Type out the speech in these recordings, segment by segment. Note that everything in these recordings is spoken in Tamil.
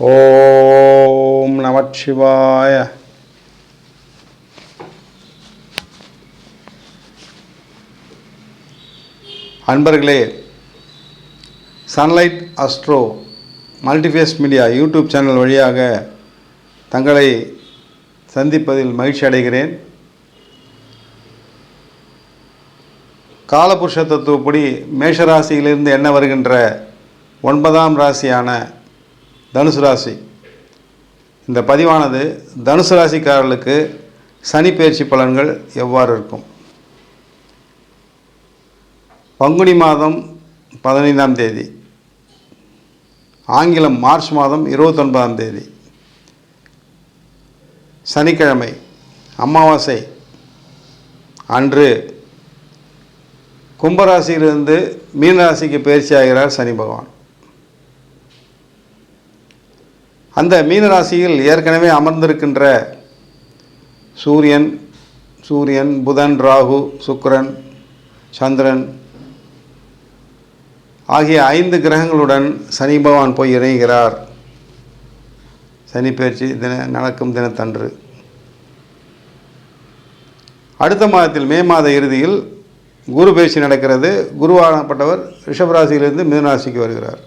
ஓம் நமச்சிவாய. அன்பர்களே, sunlight astro multiphase media YouTube channel வழியாக தங்களை சந்திப்பதில் மகிழ்ச்சி அடைகிறேன். காலபுருஷ தத்துவப்படி மேஷராசியிலிருந்து என்ன வருகின்ற 9ஆம் ராசியான தனுசு ராசி. இந்த பதிவானது தனுசு ராசிக்காரர்களுக்கு சனி பெயர்ச்சி பலன்கள் எவ்வாறு இருக்கும். பங்குனி மாதம் 15ஆம் தேதி, ஆங்கிலம் மார்ச் மாதம் 29ஆம் தேதி, சனிக்கிழமை அமாவாசை அன்று கும்பராசியிலிருந்து மீனராசிக்கு பயிற்சி ஆகிறார் சனி பகவான். அந்த மீனராசியில் ஏற்கனவே அமர்ந்திருக்கின்ற சூரியன், புதன், ராகு, சுக்கிரன், சந்திரன் ஆகிய 5 கிரகங்களுடன் சனி பகவான் போய் இணைகிறார். சனி பெயர்ச்சி நடக்கும் தினத்தன்று. அடுத்த மாதத்தில் மே மாத இறுதியில் குரு பெயர்ச்சி நடக்கிறது. குருவானப்பட்டவர் ரிஷபராசியிலிருந்து மிதுனராசிக்கு வருகிறார்.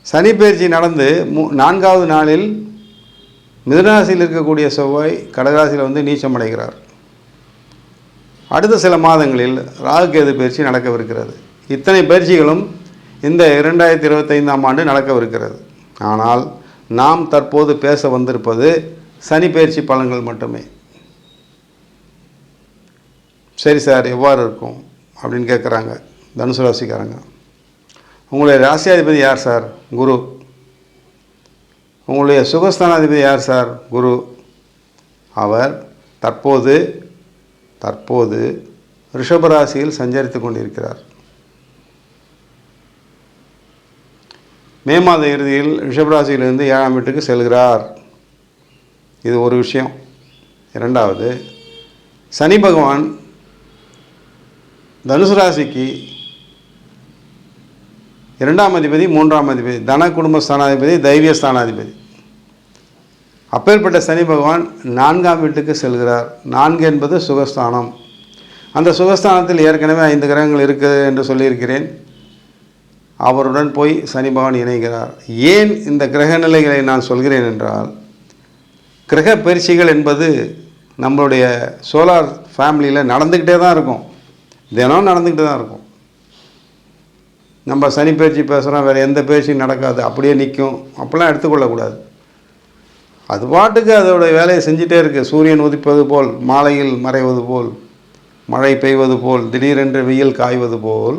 சனி பெயர்ச்சி நடந்து 4வது நாளில் மிதுனராசியில் இருக்கக்கூடிய செவ்வாய் கடகராசியில் வந்து நீச்சமடைகிறார். அடுத்த சில மாதங்களில் ராகு கேது பயிற்சி நடக்கவிருக்கிறது. இத்தனை பயிற்சிகளும் இந்த 2025ஆம் ஆண்டு நடக்கவிருக்கிறது. ஆனால் நாம் தற்போது பேச வந்திருப்பது சனி பயிற்சி பலன்கள் மட்டுமே. சரி சார், எவ்வாறு இருக்கும் அப்படின்னு கேட்குறாங்க தனுசு ராசிக்காரங்க. உங்களுடைய ராசியாதிபதி யார் சார்? குரு. உங்களுடைய சுகஸ்தானாதிபதி யார் சார்? குரு. அவர் தற்போது ரிஷபராசியில் சஞ்சரித்து கொண்டிருக்கிறார். மே மாத இறுதியில் ரிஷபராசியிலிருந்து 7ஆம் வீட்டுக்கு செல்கிறார். இது ஒரு விஷயம். இரண்டாவது, சனி பகவான் தனுசு ராசிக்கு 2ஆம் அதிபதி, 3ஆம் அதிபதி, தன குடும்ப ஸ்தானாதிபதி, தைரிய ஸ்தானாதிபதி. அப்பேற்பட்ட சனி பகவான் 4ஆம் வீட்டுக்கு செல்கிறார். 4 என்பது சுகஸ்தானம். அந்த சுகஸ்தானத்தில் ஏற்கனவே 5 கிரகங்கள் இருக்குது என்று சொல்லியிருக்கிறேன். அவருடன் போய் சனி பகவான் இணைகிறார். ஏன் இந்த கிரக நிலைகளை நான் சொல்கிறேன் என்றால், கிரக பயிற்சிகள் என்பது நம்மளுடைய சோலார் ஃபேமிலியில் நடந்துக்கிட்டே தான் இருக்கும். தினம் நடந்துக்கிட்டு தான் இருக்கும். நம்ம சனி பயிற்சி பேசுகிறோம், வேறு எந்த பயிற்சியும் நடக்காது, அப்படியே நிற்கும், அப்படிலாம் எடுத்துக்கொள்ளக்கூடாது. அது பாட்டுக்கு அதோடய வேலையை செஞ்சிட்டே இருக்குது. சூரியன் உதிப்பது போல், மாலையில் மறைவது போல், மழை பெய்வது போல், திடீரென்று வெயில் காய்வது போல்,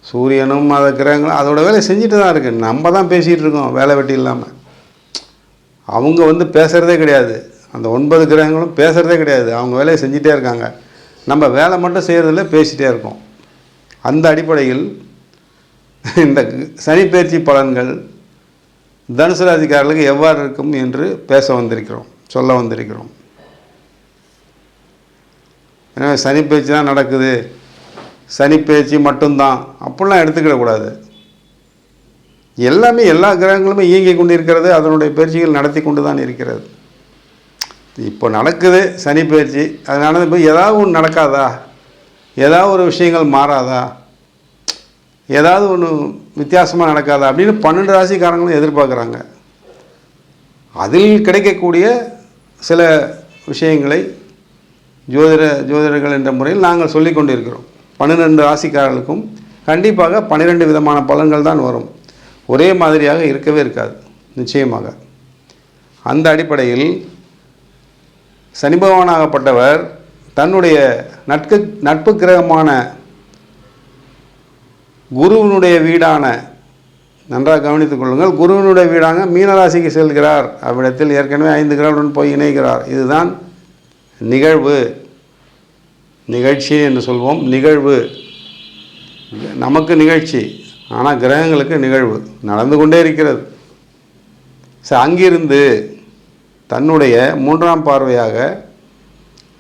சூரியனும் அதை கிரகங்களும் அதோடய வேலையை செஞ்சுட்டு தான் இருக்குது. நம்ம தான் பேசிகிட்டு இருக்கோம் வேலை வெட்டி இல்லாமல். அவங்க வந்து பேசுகிறதே கிடையாது. அந்த 9 கிரகங்களும் பேசுகிறதே கிடையாது. அவங்க வேலையை செஞ்சிட்டே இருக்காங்க. நம்ம வேலை மட்டும் செய்கிறதில்ல, பேசிகிட்டே இருக்கோம். அந்த அடிப்படையில் இந்த சனி பெயர்ச்சி பலன்கள் தனுசு ராசிக்காரர்களுக்கு எவ்வாறு இருக்கும் என்று சொல்ல வந்திருக்கிறோம். எனவே சனி பெயர்ச்சி தான் நடக்குது, சனி பெயர்ச்சி மட்டும்தான் அப்படிலாம் எடுத்துக்கிடக்கூடாது. எல்லாமே எல்லா கிரகங்களுமே இயங்கி கொண்டு இருக்கிறது, அதனுடைய பயிற்சிகள் நடத்தி கொண்டு தான் இருக்கிறது. இப்போ நடக்குது சனி பெயர்ச்சி, அதனால இப்போ ஏதாவது ஒன்று நடக்காதா, ஏதாவது ஒரு விஷயங்கள் மாறாதா, ஏதாவது ஒன்று வித்தியாசமாக நடக்காதா அப்படின்னு 12 ராசிக்காரங்களும் எதிர்பார்க்குறாங்க. அதில் கிடைக்கக்கூடிய சில விஷயங்களை ஜோதிடர்கள் என்ற முறையில் நாங்கள் சொல்லி கொண்டு இருக்கிறோம். 12 ராசிக்காரர்களுக்கும் கண்டிப்பாக 12 விதமான பலன்கள் தான் வரும். ஒரே மாதிரியாக இருக்கவே இருக்காது நிச்சயமாக. அந்த அடிப்படையில் சனி பகவானாகப்பட்டவர் தன்னுடைய நட்பு கிரகமான குருவினுடைய வீடான, நன்றாக கவனித்துக் கொள்ளுங்கள், குருவினுடைய வீடான மீனராசிக்கு செல்கிறார். அவ்விடத்தில் ஏற்கனவே 5 கிரகங்களுடன் போய் இணைகிறார். இதுதான் நிகழ்ச்சி என்று சொல்வோம். நிகழ்வு நமக்கு நிகழ்ச்சி, ஆனால் கிரகங்களுக்கு நிகழ்வு நடந்து கொண்டே இருக்கிறது. அங்கிருந்து தன்னுடைய 3ஆம் பார்வையாக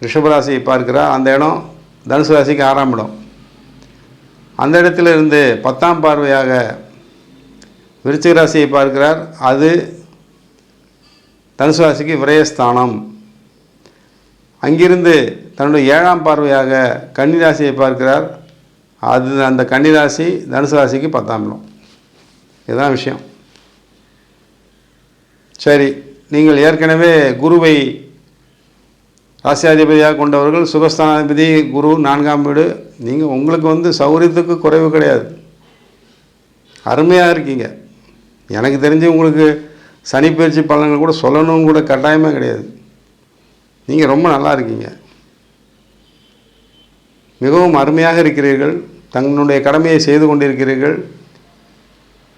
ரிஷபராசியை பார்க்கிறார். அந்த இடம் தனுசு ராசிக்கு 6ஆம் இடம். அந்த இடத்திலிருந்து 10ஆம் பார்வையாக விருச்சிக ராசியை பார்க்கிறார், அது தனுசு ராசிக்கு விரயஸ்தானம். அங்கிருந்து தன்னுடைய 7ஆம் பார்வையாக கன்னிராசியை பார்க்கிறார், அது அந்த கன்னிராசி தனுசு ராசிக்கு 10ஆம் இடம். இதுதான் விஷயம். சரி, நீங்கள் ஏற்கனவே குருவை ராசியாதிபதியாக கொண்டவர்கள், சுகஸ்தானாதிபதி குரு 4ஆம் வீடு. நீங்கள் உங்களுக்கு சௌரியத்துக்கு குறைவு கிடையாது, அருமையாக இருக்கீங்க. எனக்கு தெரிஞ்சு உங்களுக்கு சனி பயிற்சி பலன்கள் கூட சொல்லணும்னு கூட கட்டாயமே கிடையாது. நீங்கள் ரொம்ப நல்லா இருக்கீங்க, மிகவும் அருமையாக இருக்கிறீர்கள், தன்னுடைய கடமையை செய்து கொண்டிருக்கிறீர்கள்,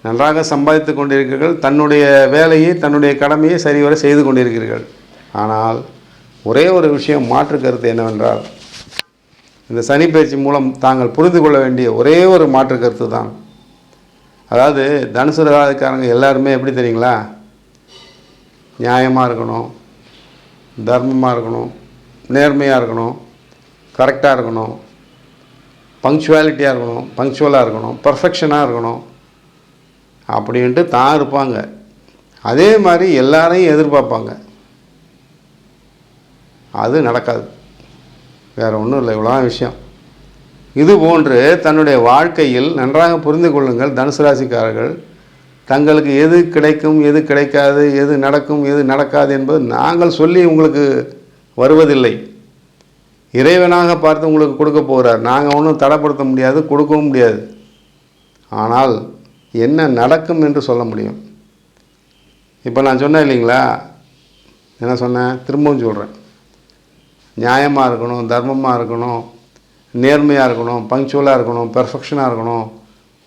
நன்றாக சம்பாதித்து கொண்டிருக்கிறீர்கள், தன்னுடைய வேலையை தன்னுடைய கடமையை சரிவர செய்து கொண்டிருக்கிறீர்கள். ஆனால் ஒரே ஒரு விஷயம் மாற்று கருத்து என்னவென்றால், இந்த சனி பயிற்சி மூலம் தாங்கள் புரிந்து கொள்ள வேண்டிய ஒரே ஒரு மாற்று கருத்து தான். அதாவது தனுசு ராசிக்காரங்க எல்லாருமே எப்படி தெரியுங்களா, நியாயமாக இருக்கணும், தர்மமாக இருக்கணும், நேர்மையாக இருக்கணும், கரெக்டாக இருக்கணும், பங்க்சுவாலிட்டியாக இருக்கணும், பங்க்சுவலாக இருக்கணும், பர்ஃபெக்ஷனாக இருக்கணும் அப்படின்ட்டு தான் இருப்பாங்க. அதே மாதிரி எல்லாரையும் எதிர்பார்ப்பாங்க. அது நடக்காது, வேறு ஒன்றும் இல்லை, இவ்வளோதான் விஷயம். இது போன்று தன்னுடைய வாழ்க்கையில் நன்றாக புரிந்து கொள்ளுங்கள் தனுசு ராசிக்காரர்கள். தங்களுக்கு எது கிடைக்கும், எது கிடைக்காது, எது நடக்கும், எது நடக்காது என்பது நாங்கள் சொல்லி உங்களுக்கு வருவதில்லை. இறைவனாக பார்த்து உங்களுக்கு கொடுக்க போகிறார். நாங்கள் ஒன்றும் தடைப்படுத்த முடியாது, கொடுக்கவும் முடியாது. ஆனால் என்ன நடக்கும் என்று சொல்ல முடியும். இப்போ நான் சொன்னேன் இல்லைங்களா, என்ன சொன்னேன், திரும்பவும் சொல்கிறேன். நியாயமாக இருக்கணும், தர்மமாக இருக்கணும், நேர்மையாக இருக்கணும், பங்க்சுவலாக இருக்கணும், பெர்ஃபெக்ஷனாக இருக்கணும்,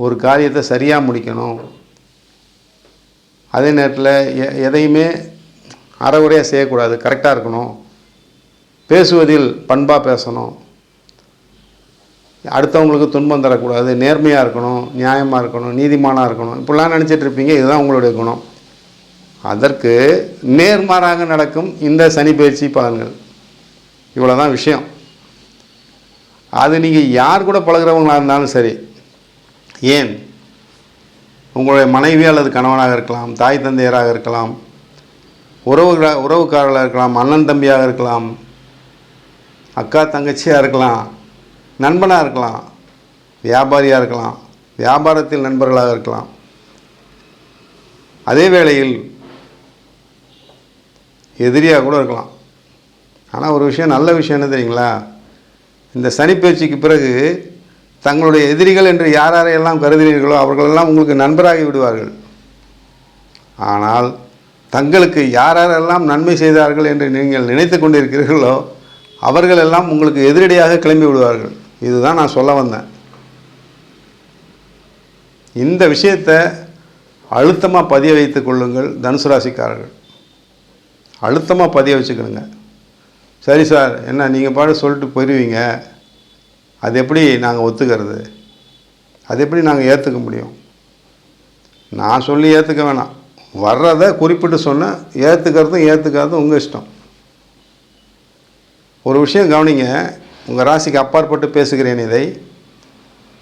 ஒரு காரியத்தை சரியாக முடிக்கணும், அதே நேரத்தில் எதையுமே அறகுறையாக செய்யக்கூடாது, கரெக்டாக இருக்கணும், பேசுவதில் பண்பாக பேசணும், அடுத்தவங்களுக்கு துன்பம் தரக்கூடாது, நேர்மையாக இருக்கணும், நியாயமாக இருக்கணும், நீதிமானாக இருக்கணும், இப்படிலாம் நினச்சிட்ருப்பீங்க. இதுதான் உங்களுடைய குணம். அதற்கு நேர்மாறாக நடக்கும் இந்த சனி பயிற்சி பலன்கள். இவ்வளோ தான் விஷயம். அது நீங்கள் யார் கூட பழகிறவங்களாக இருந்தாலும் சரி, ஏன் உங்களுடைய மனைவி அல்லது கணவனாக இருக்கலாம், தாய் தந்தையராக இருக்கலாம், உறவுக்காரர்களாக இருக்கலாம், அண்ணன் தம்பியாக இருக்கலாம், அக்கா தங்கச்சியாக இருக்கலாம், நண்பனாக இருக்கலாம், வியாபாரியாக இருக்கலாம், வியாபாரத்தில் நண்பர்களாக இருக்கலாம். அதே வேளையில் எதிரியாக கூட இருக்கலாம். ஆனால் ஒரு விஷயம், நல்ல விஷயம் என்ன தெரியுங்களா, இந்த சனிப்பயிற்சிக்கு பிறகு தங்களுடைய எதிரிகள் என்று யாரெல்லாம் கருதினீர்களோ அவர்களெல்லாம் உங்களுக்கு நண்பராகி விடுவார்கள். ஆனால் தங்களுக்கு யாரெல்லாம் நன்மை செய்தார்கள் என்று நீங்கள் நினைத்து கொண்டிருக்கிறீர்களோ அவர்களெல்லாம் உங்களுக்கு எதிரடியாக கிளம்பி விடுவார்கள். இதுதான் நான் சொல்ல வந்தேன். இந்த விஷயத்தை அழுத்தமாக பதிய வைத்து கொள்ளுங்கள் தனுசு ராசிக்காரர்கள். அழுத்தமாக பதிய வச்சுக்கணுங்க. சரி சார், என்ன நீங்கள் பாட்டு சொல்லிட்டு போயிடுவீங்க, அது எப்படி நாங்கள் ஒத்துக்கிறது, அது எப்படி நாங்கள் ஏற்றுக்க முடியும்? நான் சொல்லி ஏற்றுக்க வேணாம், வர்றதை குறிப்பிட்டு சொன்னால் ஏற்றுக்கிறதும் ஏற்றுக்காததும் உங்கள் இஷ்டம். ஒரு விஷயம் கவனிங்க, உங்கள் ராசிக்கு அப்பாற்பட்டு பேசுகிறேன். இதை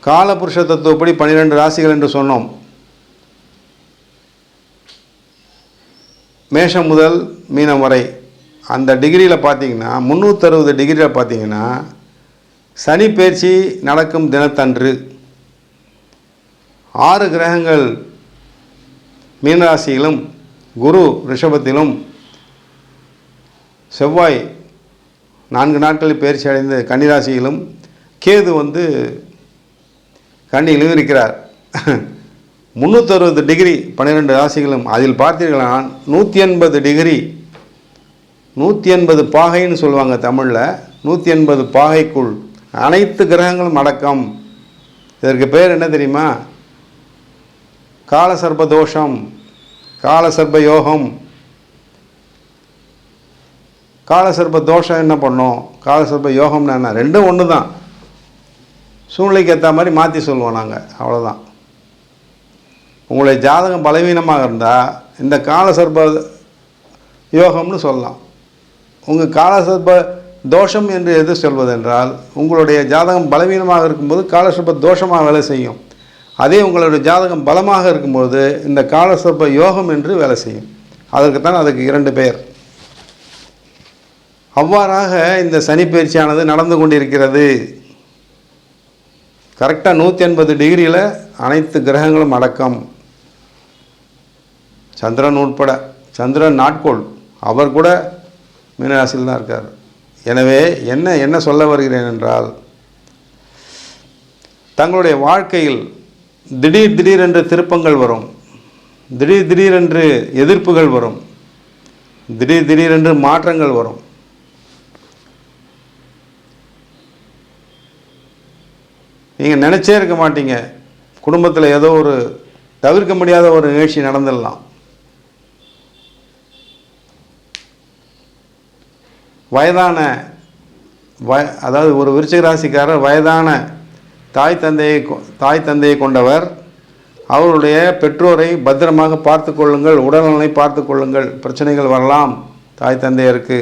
காலபுருஷ தத்துவப்படி 12 ராசிகள் என்று சொன்னோம். மேஷம் முதல் மீனம் வரை அந்த டிகிரியில் பார்த்தீங்கன்னா 360 டிகிரியில் பார்த்தீங்கன்னா சனி பயிற்சி நடக்கும் தினத்தன்று 6 கிரகங்கள் மீனராசியிலும், குரு ரிஷபத்திலும், செவ்வாய் 4 நாட்களில் பயிற்சி அடைந்து கன்னிராசியிலும், கேது கன்னியிலும் இருக்கிறார். 360 டிகிரி 12 ராசிகளும். அதில் பார்த்தீர்களானால் 180 டிகிரி, 180 பாகைன்னு சொல்லுவாங்க தமிழில், 180 பாகைக்குள் அனைத்து கிரகங்களும் அடக்கம். இதற்கு பேர் என்ன தெரியுமா? காலசர்ப தோஷம், காலசர்ப யோகம். காலசர்ப தோஷம் என்ன பண்ணும், காலசர்ப யோகம்னா என்ன? ரெண்டும் ஒன்று தான். சூழ்நிலைக்கு ஏற்ற மாதிரி மாற்றி சொல்லுவோம் நாங்கள், அவ்வளோதான். உங்களுடைய ஜாதகம் பலவீனமாக இருந்தால் இந்த காலசர்ப யோகம்னு சொல்லலாம். உங்கள் காலசர்ப தோஷம் என்று எது சொல்வதென்றால், உங்களுடைய ஜாதகம் பலவீனமாக இருக்கும்போது காலசர்ப தோஷமாக வேலை செய்யும். அதே உங்களுடைய ஜாதகம் பலமாக இருக்கும்போது இந்த காலசர்ப்ப யோகம் என்று வேலை செய்யும். அதற்குத்தான் அதுக்கு 2 பெயர். அவ்வாறாக இந்த சனி பயிற்சியானது நடந்து கொண்டிருக்கிறது. கரெக்டாக 180 டிகிரியில் அனைத்து கிரகங்களும் அடக்கம், சந்திரன் உட்பட. சந்திரன் நாட்கோள், அவர் கூட மீனராசியில் தான் இருக்கார். எனவே என்ன சொல்ல வருகிறேன் என்றால், தங்களுடைய வாழ்க்கையில் திடீரென்று திருப்பங்கள் வரும், திடீரென்று எதிர்ப்புகள் வரும், திடீரென்று மாற்றங்கள் வரும். நீங்கள் நினச்சே இருக்க மாட்டீங்க, குடும்பத்தில் ஏதோ ஒரு தவிர்க்க முடியாத ஒரு நிகழ்ச்சி நடந்துடலாம். அதாவது ஒரு விருச்சிக ராசிக்காரர் வயதான தாய் தந்தையை கொண்டவர். அவருடைய பெற்றோரை பத்திரமாக பார்த்து கொள்ளுங்கள், உடல்நலனை பார்த்து கொள்ளுங்கள். பிரச்சனைகள் வரலாம் தாய் தந்தையருக்கு,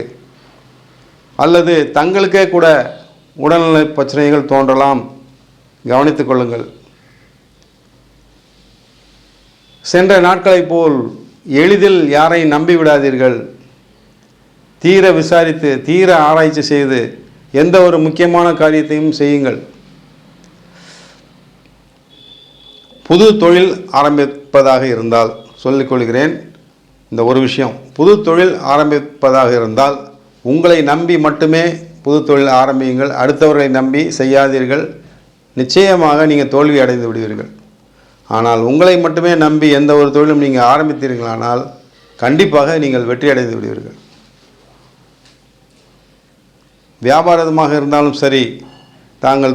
அல்லது தங்களுக்கே கூட உடல்நல பிரச்சனைகள் தோன்றலாம், கவனித்துக் கொள்ளுங்கள். சென்ற நாட்களைப் போல் எளிதில் யாரை நம்பி விடாதீர்கள். தீர விசாரித்து, தீர ஆராய்ச்சி செய்து எந்த ஒரு முக்கியமான காரியத்தையும் செய்யுங்கள். புது தொழில் ஆரம்பிப்பதாக இருந்தால் சொல்லிக்கொள்கிறேன், இந்த ஒரு விஷயம், புது தொழில் ஆரம்பிப்பதாக இருந்தால் உங்களை நம்பி மட்டுமே புது தொழில் ஆரம்பியுங்கள். அடுத்தவர்களை நம்பி செய்யாதீர்கள். நிச்சயமாக நீங்கள் தோல்வி அடைந்து விடுவீர்கள். ஆனால் உங்களை மட்டுமே நம்பி எந்த ஒரு தொழிலும் நீங்கள் ஆரம்பித்தீர்களானால் கண்டிப்பாக நீங்கள் வெற்றி அடைந்து விடுவீர்கள். வியாபாரமாக இருந்தாலும் சரி, தாங்கள்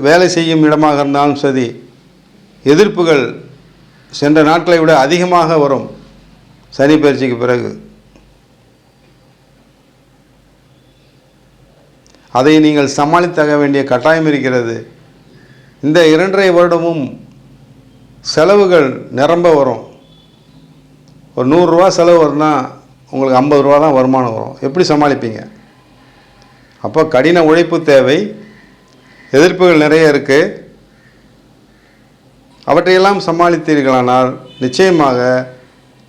வேலை செய்யும் இடமாக இருந்தாலும் சரி, எதிர்ப்புகள் சென்ற நாட்களை விட அதிகமாக வரும் சனி பயிற்சிக்கு பிறகு. அதை நீங்கள் சமாளித்தாக வேண்டிய கட்டாயம் இருக்கிறது. இந்த 2.5 வருடமும் செலவுகள் நிரம்ப வரும். ஒரு 100 ரூபா செலவு வரும்னா உங்களுக்கு 50 ரூபா தான் வருமானம் வரும். எப்படி சமாளிப்பீங்க? அப்போ கடின உழைப்பு தேவை, எதிர்ப்புகள் நிறைய இருக்குது. அவற்றையெல்லாம் சமாளித்தீர்களானால் நிச்சயமாக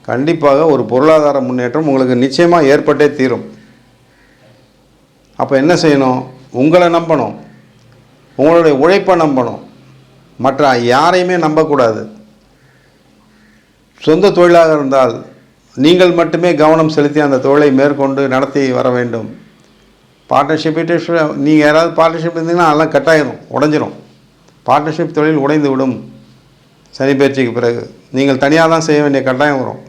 கண்டிப்பாக ஒரு பொருளாதார முன்னேற்றம் உங்களுக்கு நிச்சயமாக ஏற்பட்டே தீரும். அப்போ என்ன செய்யணும்? உங்களை நம்பணும், உங்களுடைய உழைப்பை நம்பணும், மற்ற யாரையுமே நம்பக்கூடாது. சொந்த தொழிலாக இருந்தால் நீங்கள் மட்டுமே கவனம் செலுத்தி அந்த தொழிலை மேற்கொண்டு நடத்தி வர வேண்டும். பார்ட்னர்ஷிப் நீங்கள் யாராவது பார்ட்னர்ஷிப் இருந்தீங்கன்னா அதெல்லாம் கட்டாயிரும், உடஞ்சிரும். பார்ட்னர்ஷிப் தொழில் உடைந்து விடும் சனி பயிற்சிக்கு பிறகு. நீங்கள் தனியாக தான் செய்ய வேண்டிய கட்டாயம் வரும்.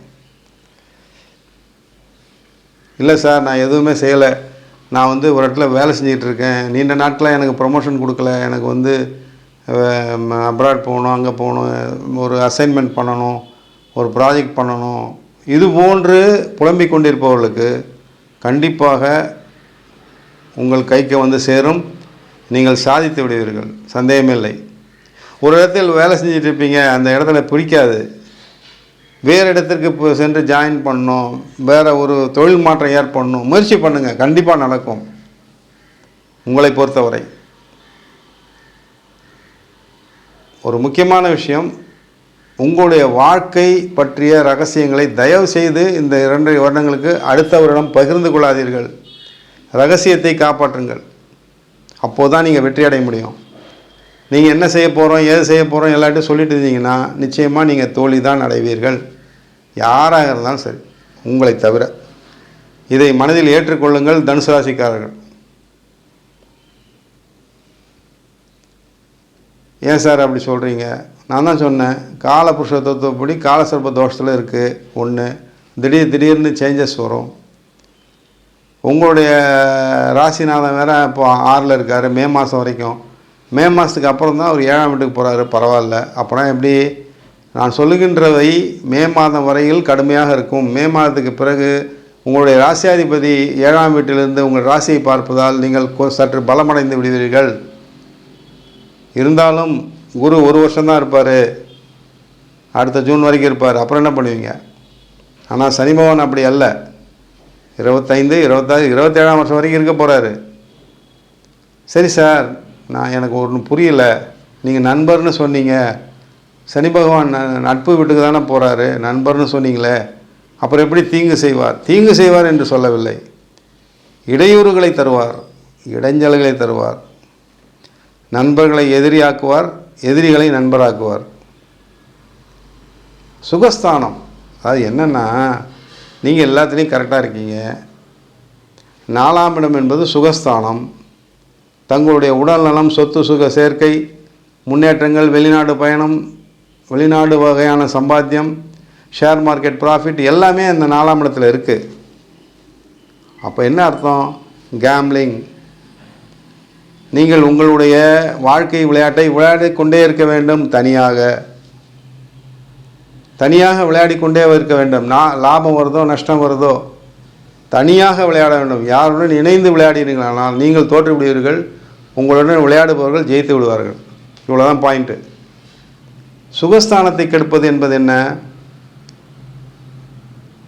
இல்லை சார், நான் எதுவுமே செய்யலை, நான் ஒரு இடத்துல வேலை செஞ்சிகிட்டு இருக்கேன், நீண்ட நாட்களாக எனக்கு ப்ரமோஷன் கொடுக்கல, எனக்கு அப்ராட் போகணும், அங்கே போகணும், ஒரு அசைன்மெண்ட் பண்ணணும், ஒரு ப்ராஜெக்ட் பண்ணணும், இது போன்று புலம்பிக் கொண்டிருப்பவர்களுக்கு கண்டிப்பாக உங்கள் கைக்கு சேரும். நீங்கள் சாதித்து விடுவீர்கள், சந்தேகமில்லை. ஒரு இடத்தில் வேலை செஞ்சுட்டு இருப்பீங்க, அந்த இடத்துல பிடிக்காது, வேறு இடத்திற்கு சென்று ஜாயின் பண்ணணும், வேறு ஒரு தொழில் மாற்றம் ஏற்படணும், முயற்சி பண்ணுங்கள், கண்டிப்பாக நடக்கும். உங்களை பொறுத்தவரை ஒரு முக்கியமான விஷயம், உங்களுடைய வாழ்க்கை பற்றிய ரகசியங்களை தயவு செய்து இந்த 2 வருடங்களுக்கு அடுத்தவரிடம் பகிர்ந்து கொள்ளாதீர்கள். ரகசியத்தை காப்பாற்றுங்கள். அப்போது தான் நீங்கள் வெற்றி அடைய முடியும். நீங்கள் என்ன செய்ய போகிறோம், ஏது செய்ய போகிறோம் எல்லாத்தையும் சொல்லிட்டு இருந்தீங்கன்னா நிச்சயமாக நீங்கள் தோல்வி தான் அடைவீர்கள், யாராக இருந்தாலும் சரி, உங்களை தவிர. இதை மனதில் ஏற்றுக்கொள்ளுங்கள் தனுசு ராசிக்காரர்கள். ஏன் சார் அப்படி சொல்கிறீங்க? நான் தான் சொன்னேன், காலபுருஷ தத்துவப்படி காலசர்ப்ப தோஷத்தில் இருக்குது. ஒன்று, திடீர்னு சேஞ்சஸ் வரும். உங்களுடைய ராசிநாதன் வேறு இப்போ 6ல் இருக்கார், மே மாதம் வரைக்கும். மே மாதத்துக்கு அப்புறம் தான் அவர் 7ஆம் வீட்டுக்கு போகிறாரு. பரவாயில்ல. அப்புறம் எப்படி? நான் சொல்லுகின்றவை மே மாதம் வரையில் கடுமையாக இருக்கும். மே மாதத்துக்கு பிறகு உங்களுடைய ராசியாதிபதி 7ஆம் வீட்டிலிருந்து உங்கள் ராசியை பார்ப்பதால் நீங்கள் சற்று பலமடைந்து விடுவீர்கள். இருந்தாலும் குரு 1 வருஷம்தான் இருப்பார், அடுத்த ஜூன் வரைக்கும் இருப்பார். அப்புறம் என்ன பண்ணுவீங்க? ஆனால் சனி பகவான் அப்படி அல்ல, 25, 26, 27ஆம் வருஷம் வரைக்கும் இருக்க போகிறாரு. சரி சார், எனக்கு ஒன்று புரியல, நீங்கள் நண்பர்னு சொன்னீங்க, சனி பகவான் நட்பு வீட்டுக்கு தானே போகிறாரு, நண்பர்னு சொன்னீங்களே, அப்புறம் எப்படி தீங்கு செய்வார்? தீங்கு செய்வார் என்று சொல்லவில்லை, இடையூறுகளை தருவார், இடைஞ்சல்களை தருவார். நண்பர்களை எதிரியாக்குவார், எதிரிகளை நண்பராக்குவார். சுகஸ்தானம் அது என்னென்னா, நீங்கள் எல்லாத்துலேயும் கரெக்டாக இருக்கீங்க. 4ஆம் இடம் என்பது சுகஸ்தானம். தங்களுடைய உடல் நலம், சொத்து சுக சேர்க்கை, முன்னேற்றங்கள், வெளிநாடு பயணம், வெளிநாடு வகையான சம்பாத்தியம், ஷேர் மார்க்கெட் ப்ராஃபிட் எல்லாமே அந்த 4ஆம் இடத்துல இருக்குது. அப்போ என்ன அர்த்தம்? கேம்லிங். நீங்கள் உங்களுடைய வாழ்க்கை விளையாட்டை விளையாடிக்கொண்டே இருக்க வேண்டும். தனியாக விளையாடிக்கொண்டே இருக்க வேண்டும். லாபம் வருதோ நஷ்டம் வருதோ தனியாக விளையாட வேண்டும். யாருடன் இணைந்து விளையாடினீர்களானால் நீங்கள் தோற்று விடுவீர்கள், உங்களுடன் விளையாடுபவர்கள் ஜெயித்து விடுவார்கள். இவ்வளோதான் பாயிண்ட்டு. சுகஸ்தானத்தை கெடுப்பது என்பது என்ன?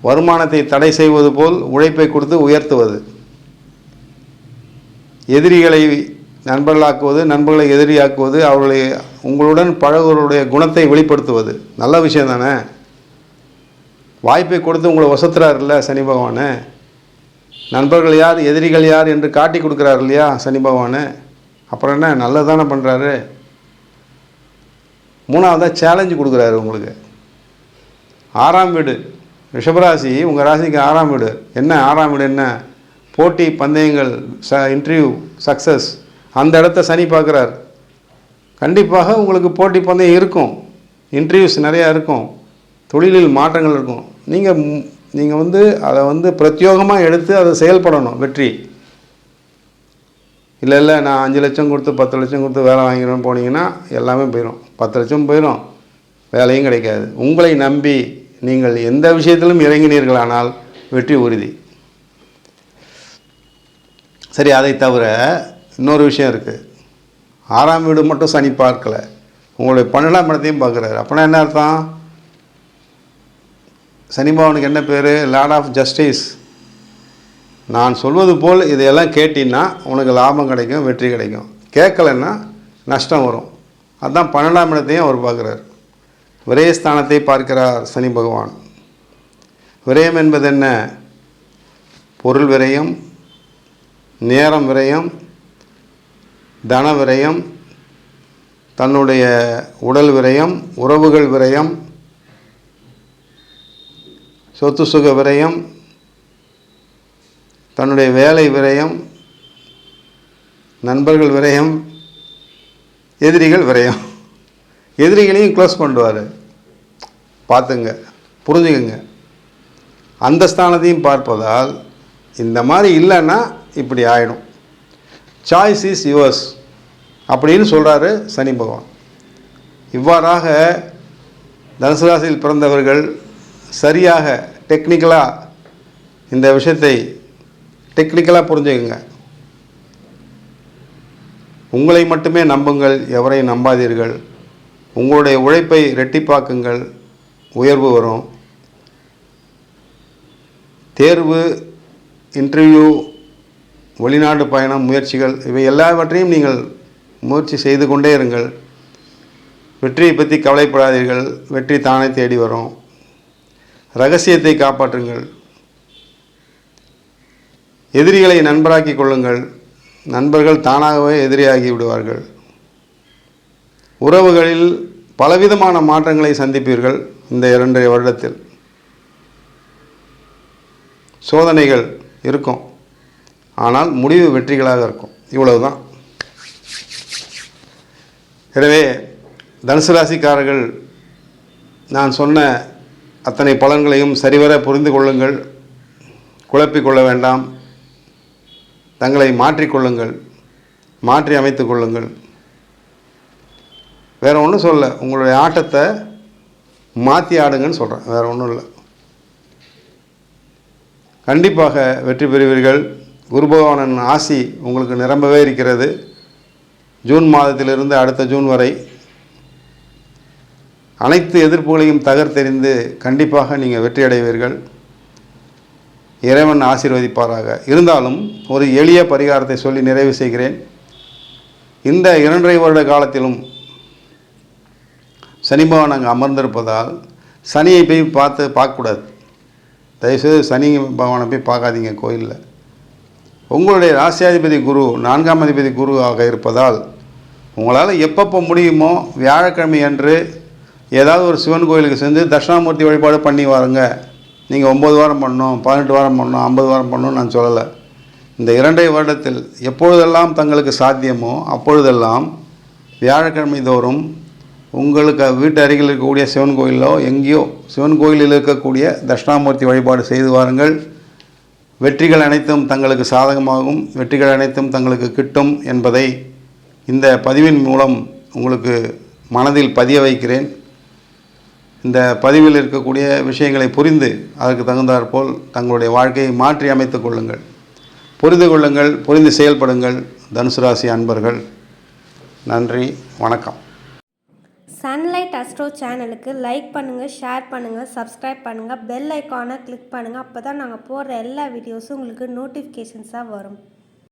வருமானத்தை தடை செய்வது போல் உழைப்பை கொடுத்து உயர்த்துவது, எதிரிகளை நண்பர்களாக்குவது, நண்பர்களை எதிரியாக்குவது, அவர்களை உங்களுடன் பழகுவருடைய குணத்தை வெளிப்படுத்துவது. நல்ல விஷயம் தானே. வாய்ப்பை கொடுத்து உங்களை வசத்துறாருல்ல சனி பகவான். நண்பர்கள் யார், எதிரிகள் யார் என்று காட்டி கொடுக்குறாரு இல்லையா சனி பகவான். அப்புறம் என்ன, நல்லது தானே பண்ணுறாரு. 3ஆவதாக சேலஞ்சு கொடுக்குறாரு உங்களுக்கு. 6ஆம் வீடு ரிஷபராசி, உங்கள் ராசிக்கு 6ஆம் வீடு. என்ன 6ஆம் வீடு? என்ன? போட்டி, பந்தயங்கள், இன்டர்வியூ, சக்ஸஸ். அந்த இடத்த சனி பார்க்குறார். கண்டிப்பாக உங்களுக்கு போட்டி பந்தயம் இருக்கும், இன்டர்வியூஸ் நிறையா இருக்கும், தொழிலில் மாற்றங்கள் இருக்கும். நீங்கள் அதை பிரத்யோகமாக எடுத்து அதை செயல்படணும். வெற்றி இல்லை நான் 5 லட்சம் கொடுத்து 10 லட்சம் கொடுத்து வேலை வாங்கிடுவேன் போனீங்கன்னா எல்லாமே போயிடும். 10 லட்சம் போயிடும், வேலையும் கிடைக்காது. உங்களை நம்பி நீங்கள் எந்த விஷயத்திலும் இறங்கினீர்களானால் வெற்றி உறுதி. சரி, அதை தவிர இன்னொரு விஷயம் இருக்குது. 6ஆம் வீடு மட்டும் சனி பார்க்கலை, உங்களுடைய 12ஆம் இடத்தையும் பார்க்குறாரு. அப்படின்னா என்ன அர்த்தம்? சனி பகவானுக்கு என்ன பேர்? Lord of justice. நான் சொல்வது போல் இதையெல்லாம் கேட்டின்னா உனக்கு லாபம் கிடைக்கும், வெற்றி கிடைக்கும். கேட்கலைன்னா நஷ்டம் வரும். அதுதான் 12ஆம் இடத்தையும் அவர் பார்க்குறார். விரயஸ்தானத்தை பார்க்கிறார் சனி பகவான். விரயம் என்பது என்ன? பொருள் விரயம், நேரம் விரயம், தன விரயம், தன்னுடைய உடல் விரயம், உறவுகள் விரயம், சொத்து சுக விரயம், தன்னுடைய வேலை விரயம், நண்பர்கள் விரயம், எதிரிகள் விரயம். எதிரிகளையும் க்ளோஸ் பண்ணுவார். பார்த்துங்க, புரிஞ்சுக்கங்க. அந்த ஸ்தானத்தையும் பார்ப்பதால் இந்த மாதிரி இல்லைன்னா இப்படி ஆகிடும். சாய்ஸ் இஸ் யுவர்ஸ் அப்படின்னு சொல்கிறாரு சனி பகவான். இவ்வாறாக தனுசு ராசியில் பிறந்தவர்கள் சரியாக டெக்னிக்கலாக இந்த விஷயத்தை டெக்னிக்கலாக புரிஞ்சுக்குங்க. உங்களை மட்டுமே நம்புங்கள், எவரையும் நம்பாதீர்கள். உங்களுடைய உழைப்பை ரெட்டிப்பாக்குங்கள், உயர்வு வரும். தேர்வு, இன்டர்வியூ, வெளிநாடு பயணம், முயற்சிகள், இவை எல்லாவற்றையும் நீங்கள் முயற்சி செய்து கொண்டே இருங்கள். வெற்றியை பற்றி கவலைப்படாதீர்கள், வெற்றி தானே தேடி வரும். ரகசியத்தை காப்பாற்றுங்கள். எதிரிகளை நண்பராக்கி கொள்ளுங்கள், நண்பர்கள் தானாகவே எதிரியாகி விடுவார்கள். உறவுகளில் பலவிதமான மாற்றங்களை சந்திப்பீர்கள். இந்த 2.5 வருடத்தில் சோதனைகள் இருக்கும், ஆனால் முடிவு வெற்றிகளாக இருக்கும். இவ்வளவுதான். எனவே தனுசு ராசிக்காரர்கள், நான் சொன்ன அத்தனை பலன்களையும் சரிவர புரிந்து கொள்ளுங்கள். குழப்பிக்கொள்ள வேண்டாம். தங்களை மாற்றிக்கொள்ளுங்கள், மாற்றி அமைத்து கொள்ளுங்கள். வேறு ஒன்றும் சொல்ல, உங்களுடைய ஆட்டத்தை மாற்றி ஆடுங்கன்னு சொல்கிறேன், வேறு ஒன்றும் இல்லை. கண்டிப்பாக வெற்றி பெறுவீர்கள். குரு பகவானின் ஆசி உங்களுக்கு நிரம்பவே இருக்கிறது. ஜூன் மாதத்திலிருந்து அடுத்த ஜூன் வரை அனைத்து எதிர்ப்புகளையும் தகர்த்தெறிந்து கண்டிப்பாக நீங்கள் வெற்றி அடைவீர்கள். இறைவன் ஆசீர்வதிப்பாராக. இருந்தாலும் ஒரு எளிய பரிகாரத்தை சொல்லி நிறைவு செய்கிறேன். இந்த 2.5 வருட காலத்திலும் சனி பகவான் அங்கே அமர்ந்திருப்பதால் சனியை போய் பார்க்கக்கூடாது. தயவுசெய்து சனி பகவானை போய் பார்க்காதீங்க கோயிலில். உங்களுடைய ராசியாதிபதி குரு 4ஆம் அதிபதி குரு ஆக இருப்பதால் உங்களால் எப்பப்போ முடியுமோ வியாழக்கிழமை அன்று ஏதாவது ஒரு சிவன் கோயிலுக்கு சென்று தட்சிணாமூர்த்தி வழிபாடு பண்ணி வாருங்க. நீங்கள் 9 வாரம் பண்ணணும், 18 வாரம் பண்ணணும், 50 வாரம் பண்ணணும்னு நான் சொல்லலை. இந்த 2 வருடத்தில் எப்பொழுதெல்லாம் தங்களுக்கு சாத்தியமோ அப்பொழுதெல்லாம் வியாழக்கிழமை தோறும் உங்களுக்கு வீட்டு அருகில் இருக்கக்கூடிய சிவன் கோயிலோ எங்கேயோ சிவன் கோயிலில் இருக்கக்கூடிய தட்சிணாமூர்த்தி வழிபாடு செய்து வாருங்கள். வெற்றிகள் அனைத்தும் தங்களுக்கு சாதகமாகும், வெற்றிகள் அனைத்தும் தங்களுக்கு கிட்டும் என்பதை இந்த பதிவின் மூலம் உங்களுக்கு மனதில் பதிய வைக்கிறேன். இந்த பதிவில் இருக்கக்கூடிய விஷயங்களை புரிந்து அதற்கு தகுந்தாற்போல் தங்களுடைய வாழ்க்கையை மாற்றி அமைத்து கொள்ளுங்கள். புரிந்து கொள்ளுங்கள், புரிந்து செயல்படுங்கள். தனுசு ராசி அன்பர்கள், நன்றி, வணக்கம். சன்லைட் அஸ்ட்ரோ சேனலுக்கு லைக் பண்ணுங்கள், ஷேர் பண்ணுங்கள், சப்ஸ்கிரைப் பண்ணுங்கள், பெல் ஐக்கானை கிளிக் பண்ணுங்கள். அப்போ தான் நாங்கள் போடுற எல்லா வீடியோஸும் உங்களுக்கு நோட்டிஃபிகேஷன்ஸாக வரும்.